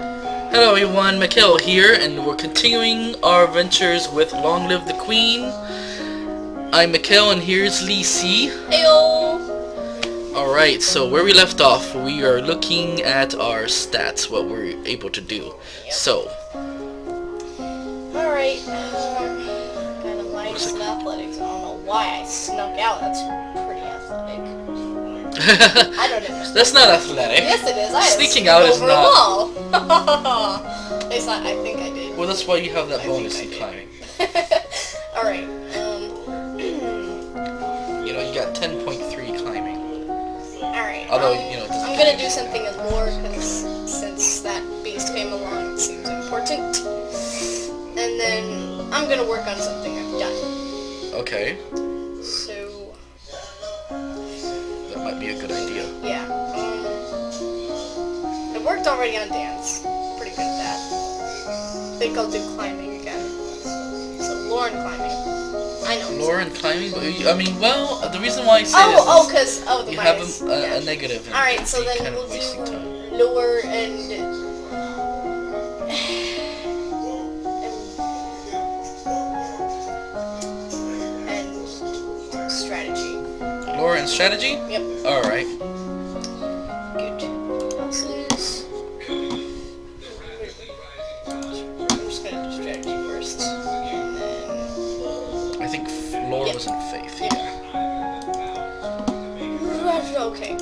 Hello everyone, Mekale here, and we're continuing our adventures with Long Live the Queen. I'm Mekale, and here's Lisi. Heyo! Alright, so where we left off, we are looking at our stats, what we're able to do. Yep. So, alright, kind of minus in athletics. I don't know why I snuck out. That's pretty athletic. I don't know. That's not athletic. Yes, it is. I Sneaking out is over not. a wall. It's not. I think I did. Well, that's why you have that bonus in climbing. Alright, You know, you got 10.3 climbing. Alright, Although, you know, it doesn't I'm gonna do something in lore, because since that beast came along, it seems important. And then I'm gonna work on something I've done. Okay, So, that might be a good idea. yeah. I worked already on dance. Pretty good at that. I think I'll do climbing again. So, lore and climbing. I know. Lore and climbing, but I mean, well, the reason why I say The this is the you minus. have a negative. And Alright, so you're then kind we'll of wasting do time. lore and strategy. Lore and strategy? Yep. Alright. Good. Houses. I'm just gonna do strategy first. And then I think lore Yep. was in faith. yeah. Okay.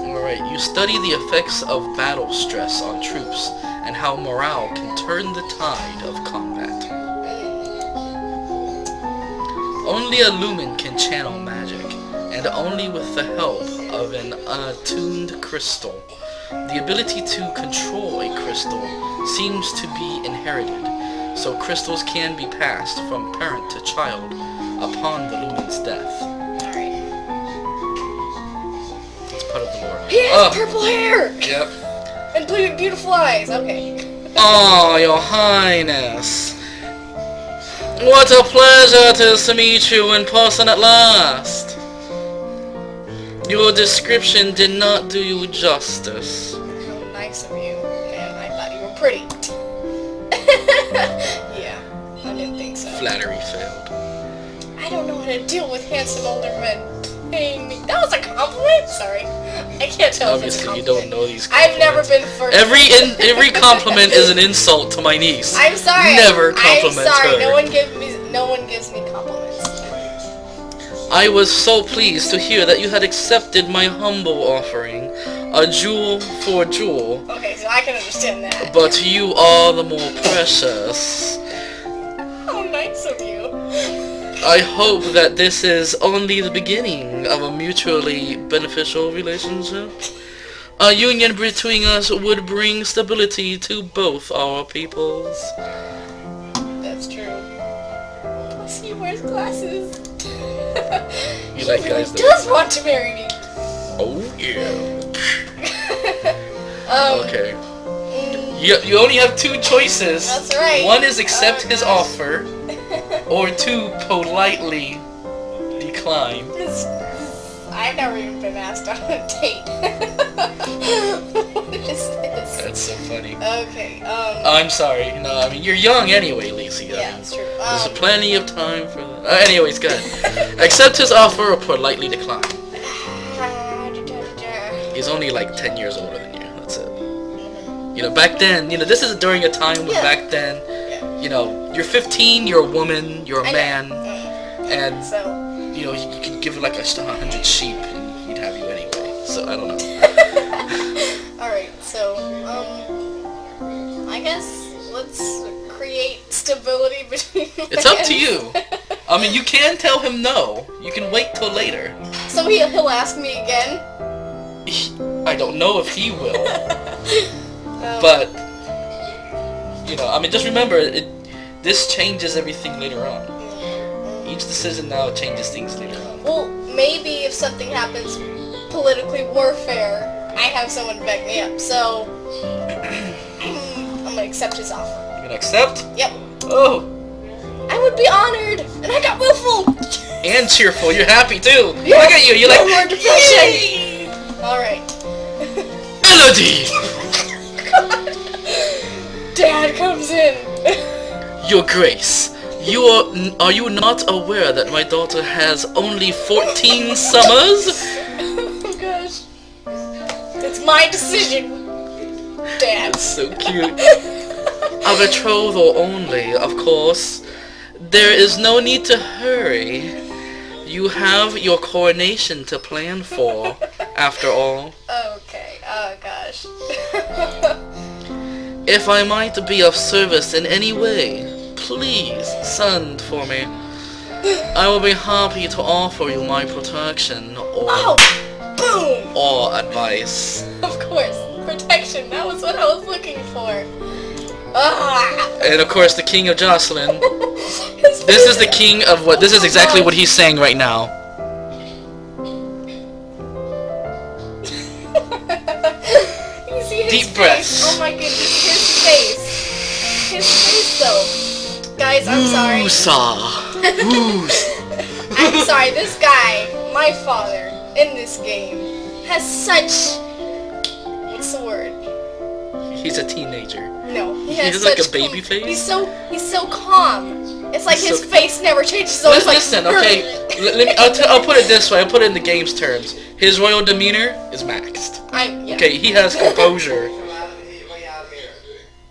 Alright, you study the effects of battle stress on troops and how morale can turn the tide of combat. Only a lumen can channel magic, and only with the help of an attuned crystal. The ability to control a crystal seems to be inherited, so crystals can be passed from parent to child upon the lumen's death. Alright. It's part of the lore. He has purple hair! Yep. And blue, beautiful eyes. Okay. Oh, your highness. What a pleasure it is to meet you in person at last. Your description did not do you justice. Real nice of you. Man, I thought you were pretty. Yeah, I didn't think so. Flattery failed. I don't know how to deal with handsome older men paying me. That was a compliment? Sorry. I can't tell if it's a Obviously, you compliment. don't know these I've compliments. never been first. Every compliment is an insult to my niece. I'm sorry. Never compliment I'm sorry. her. No one gives me compliments. I was so pleased to hear that you had accepted my humble offering, a jewel for a jewel. Okay, so I can understand that. But you are the more precious. How nice of you. I hope that this is only the beginning of a mutually beneficial relationship. A union between us would bring stability to both our peoples. That's true. Plus, he wears glasses. You He like really guys that does want to marry me. Oh yeah. Um, Okay. You only have two choices. That's right. One is accept his gosh. offer, or two, politely decline. I've never even been asked on a date. What is this? That's so funny. Okay, I'm sorry. No, I mean, you're young anyway, Lacey. yeah, I mean, that's true. there's plenty of time for that. Anyways, go ahead. Accept his offer or politely decline. He's only like 10 years older than you. That's it. You know, back then, you know, this is during a time when Yeah. back then, you know, you're 15, you're a woman, you're a man, and, So, you know, you could give like 100 sheep and he'd have you anyway. So, I don't know. alright, so, I guess let's create stability between It's up to you. I mean, you can tell him no. You can wait till later. So he'll ask me again? I don't know if he will. But, you know, I mean, just remember, this changes everything later on. Each decision now changes things later on. Well, maybe if something happens politically warfare, I have someone to back me up, so I'm gonna accept his offer. You gonna accept? Yep. Oh, I would be honored, and I got willful! and cheerful. You're happy too. Yes, Look at you. You're no like, more depression. yay! Alright. Melody! Dad comes in. Your Grace, are you not aware that my daughter has only 14 summers? Oh gosh. It's my decision, Dad. So cute. A betrothal only, of course. There is no need to hurry. You have your coronation to plan for, after all. Okay, oh gosh. If I might be of service in any way, please send for me. I will be happy to offer you my protection Oh, boom! or advice. Of course, protection. That was what I was looking for. Ah! And of course, the King of Jocelyn. His This is the king of what? This is exactly what he's saying right now. You see his Deep face. breaths. Oh my goodness, his face. His face, though. Guys, I'm sorry. Woosah. I'm sorry. This guy, my father, in this game, has such. What's the word? He's a teenager. No, he He has has like such a baby face? He's so calm. It's like He's his so- face never changes. So it's like, Listen, okay. I'll put it this way. I'll put it in the game's terms. His royal demeanor is maxed. Yeah. Okay, he has composure.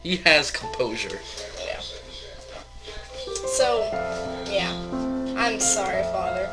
He has composure. Yeah. So, yeah. I'm sorry, Father.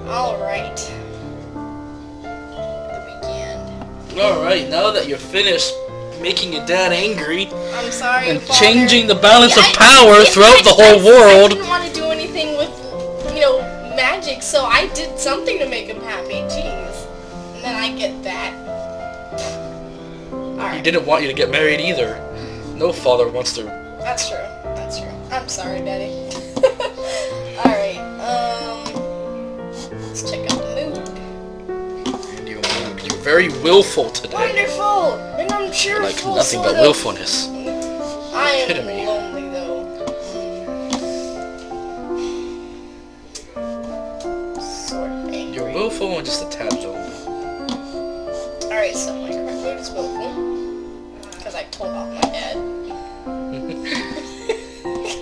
Alright. The weekend. Alright, now that you're finished making your dad angry I'm sorry, and Father. changing the balance Yeah, of power throughout the whole I world. didn't want to do anything with, magic, so I did something to make him happy. Jeez. And then I get that. He Alright. didn't want you to get married either. No father wants to. That's true. That's true. I'm sorry, Daddy. Alright, let's check out the mood. And you're very willful today. Wonderful! And I'm cheerful, Like nothing sort but of. willfulness. I am Epitome. lonely, though. Sort of angry. You're willful and just a tad lonely. Alright, so my current mood is willful. Because I told off my dad.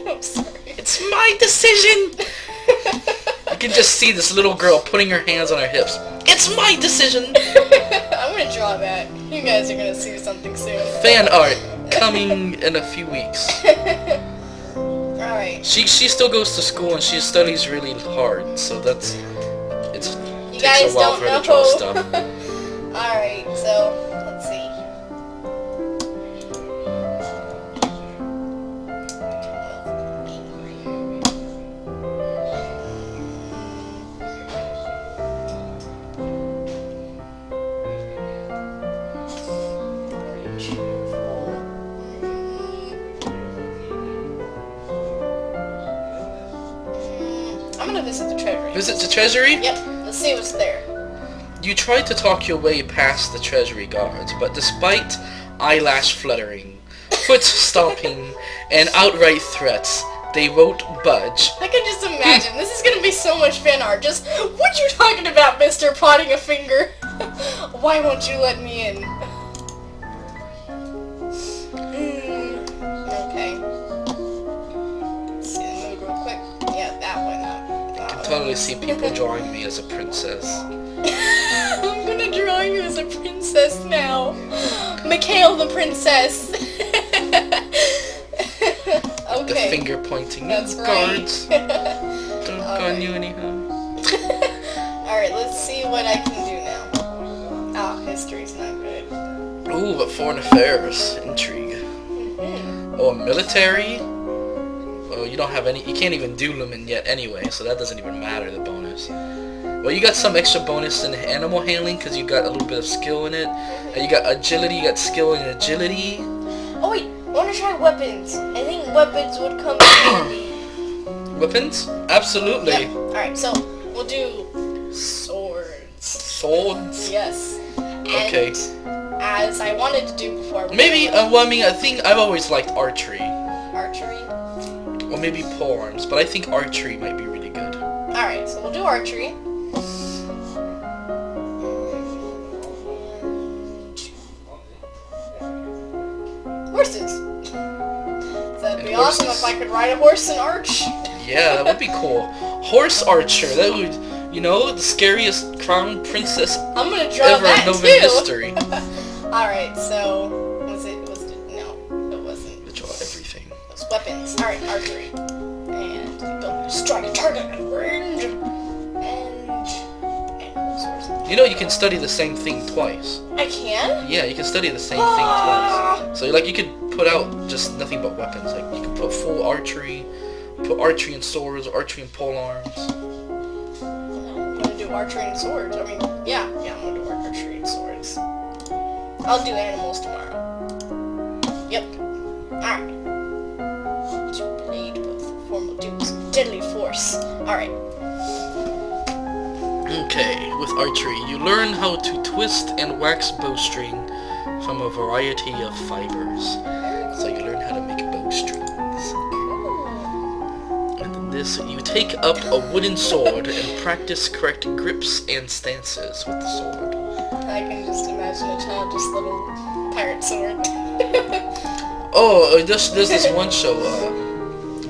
I'm sorry. It's my decision! You can just see this little girl putting her hands on her hips. It's my decision! I'm gonna draw that. You guys are gonna see something soon. Fan art coming in a few weeks. Alright. She still goes to school and she studies really hard, so You takes guys a while don't for her know. to draw stuff. Alright, so let's see. I'm gonna visit the treasury. Visit the treasury? Yep, let's see what's there. You tried to talk your way past the treasury guards, but despite eyelash fluttering, foot stomping, and outright threats, they won't budge. I can just imagine. This is gonna be so much fan art. Just, what you talking about, mister? Prodding a finger. Why won't you let me in? Okay. Let's see the mood real quick. Yeah, that one. I can totally see people drawing me as a princess. I'm gonna draw you as a princess now. Mekale the princess. The Okay. finger pointing. That's Guards. right. Don't gun you anyhow. Alright, let's see what I can do now. Oh, history's not good. Ooh, but foreign affairs. Intrigue. Oh, military? Well, you don't have any. You can't even do lumen yet anyway, so that doesn't even matter, the bonus. Well, you got some extra bonus in animal handling because you got a little bit of skill in it. And you got agility, you got skill in agility. Oh wait, I want to try weapons. I think weapons would come in handy. Weapons? Absolutely. Yep. Alright, so we'll do swords. Swords? Yes. And Okay. as I wanted to do before. Maybe, well, I mean, I think I've always liked archery. Archery? Or maybe polearms, but I think archery might be really good. Alright, so we'll do archery. horses. That'd be And awesome horses. if I could ride a horse and arch. Yeah, that would be cool. Horse archer. That would, you know, the scariest crown princess I'm gonna draw ever that in Novan too. history. Alright, so was it no, it wasn't. To draw everything. Those weapons. Alright, archery. And go strike a target at range. And all sorts of You know, you can study the same thing twice. I can? Yeah, you can study the same thing twice. So, like, you could put out just nothing but weapons. Like, you could put full archery, put archery and swords, archery and polearms. I'm gonna do archery and swords. I mean, yeah, I'm gonna do archery and swords. I'll do animals tomorrow. Yep. Alright. Blade with formal dues. Deadly force. Alright. Okay, with archery, you learn how to twist and wax bowstring from a variety of fibers. So you learn how to make bowstrings. And then this, you take up a wooden sword and practice correct grips and stances with the sword. I can just imagine a childish little pirate sword. Oh, there's this one show,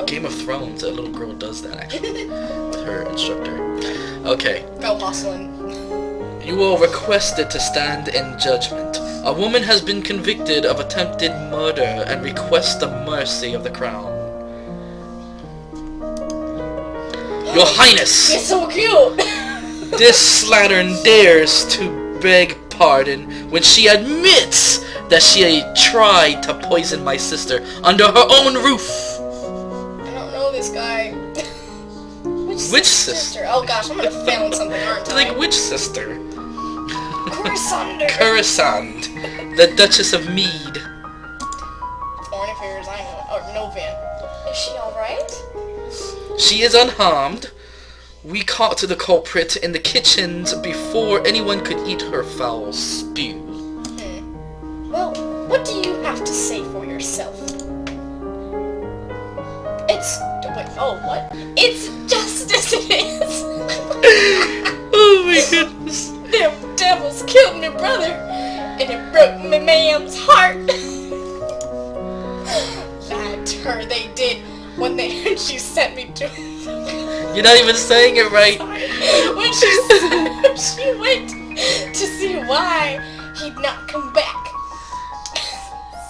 Game of Thrones. A little girl does that actually with her instructor. Okay. Go hustling. You are requested to stand in judgment. A woman has been convicted of attempted murder and requests the mercy of the crown. Your Highness! It's so cute! This slattern dares to beg pardon when she admits that she tried to poison my sister under her own roof. I don't know this guy. Which sister? Oh gosh, I'm gonna fail in something, aren't I? Like, which sister? Coruscant. Coruscant, the Duchess of Mead. Foreign affairs, I know. Or Novan. Is she alright? She is unharmed. We caught the culprit in the kitchens before anyone could eat her foul spew. Well, what do you have to say for yourself? It's... Wait, oh, what? It's justice it is! Oh my goodness. Them devils killed my brother, and it broke my mam's heart. Lied to her, they did, when she sent me to... You're not even saying it right. When she went to see why he'd not come back.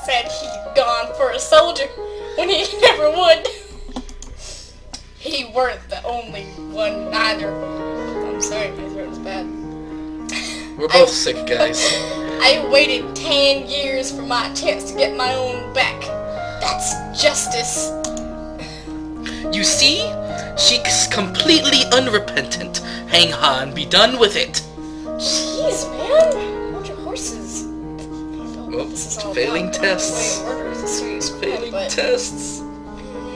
Said he'd gone for a soldier when he never would. He weren't the only one either. I'm sorry, my throat is bad. We're both sick, guys. I waited 10 years for my chance to get my own back. That's justice. You see? She's completely unrepentant. Hang on, be done with it. Jeez, man. Hold your horses. Oh, failing tests. Failing tests.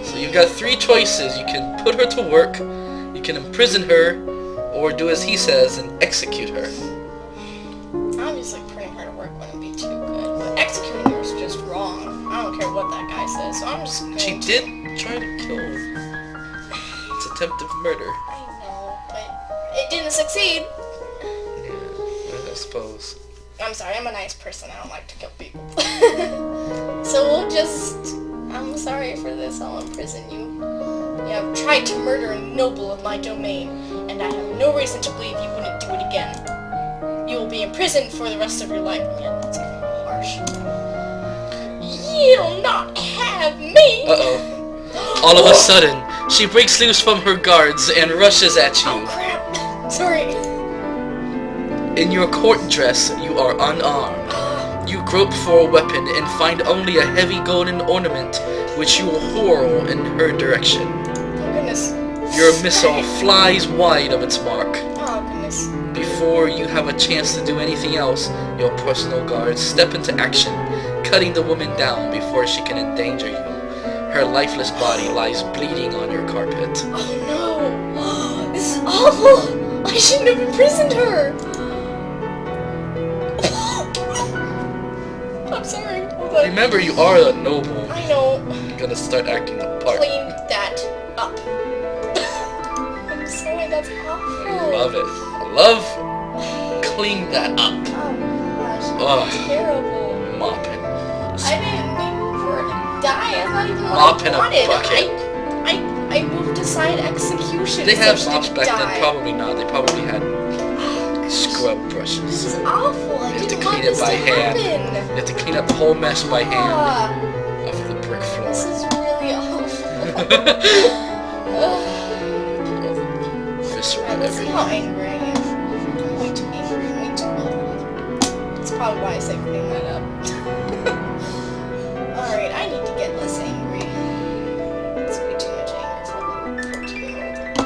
So you've got 3 choices. You can put her to work, you can imprison her, or do as he says and execute her. Obviously, putting her to work wouldn't be too good, but executing her is just wrong. I don't care what that guy says, so I'm just going She did try to kill her. It's attempted murder. I know, but it didn't succeed. Yeah, I suppose. I'm sorry, I'm a nice person. I don't like to kill people. So we'll just... I'm sorry for this. I'll imprison you. You have tried to murder a noble of my domain, and I have no reason to believe you wouldn't do it again. You will be imprisoned for the rest of your life. Man, that's kind of harsh. You'll not have me! Uh-oh. All of a sudden, she breaks loose from her guards and rushes at Oh you. crap! Sorry. In your court dress, you are unarmed. You grope for a weapon and find only a heavy golden ornament, which you will hurl in her direction. Oh goodness. Your missile flies wide of its mark. Oh goodness. Before you have a chance to do anything else, your personal guards step into action, cutting the woman down before she can endanger you. Her lifeless body lies bleeding on your carpet. Oh no! This is awful! I shouldn't have imprisoned her! I'm sorry. But Remember, you are a noble. I know. You're gonna start acting the part. Clean that up. I'm sorry, that's awful. Love it. I love clean that up. Oh gosh, Ugh. that's terrible. Mop it. I didn't mean die. That's not even Mop what in I a wanted. bucket. I moved aside execution. They so have she mops could back die. then. Probably not. They probably had scrub This brushes. is awful. I You have to didn't clean want it this by to hand. happen. You have to clean up the whole mess by hand Ah, off the brick floor. this is really awful. Visceral Alright, let's see how everywhere. angry I am. I'm way too angry, way too angry. That's probably why I said clean that up. Alright, I need to get less angry. It's way too much anger for a 14-year-old.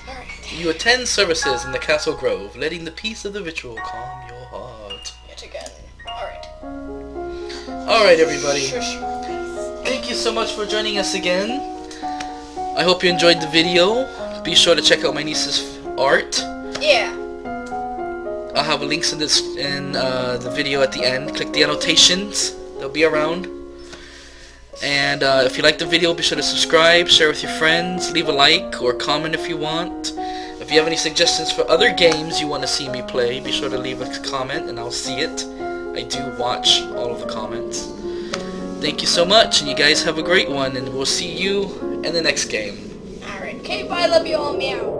Alright, You attend services in the Castle Grove, letting the peace of the ritual calm your heart. yet again. Alright. Alright, everybody. Shush, please. Thank you so much for joining us again. I hope you enjoyed the video. Be sure to check out my niece's art. Yeah. I'll have links in the video at the end. Click the annotations. They'll be around. And if you like the video, be sure to subscribe, share with your friends, leave a like or comment if you want. If you have any suggestions for other games you want to see me play, be sure to leave a comment and I'll see it. I do watch all of the comments. Thank you so much, and you guys have a great one, and we'll see you in the next game. Alright, okay, bye, love you all, meow.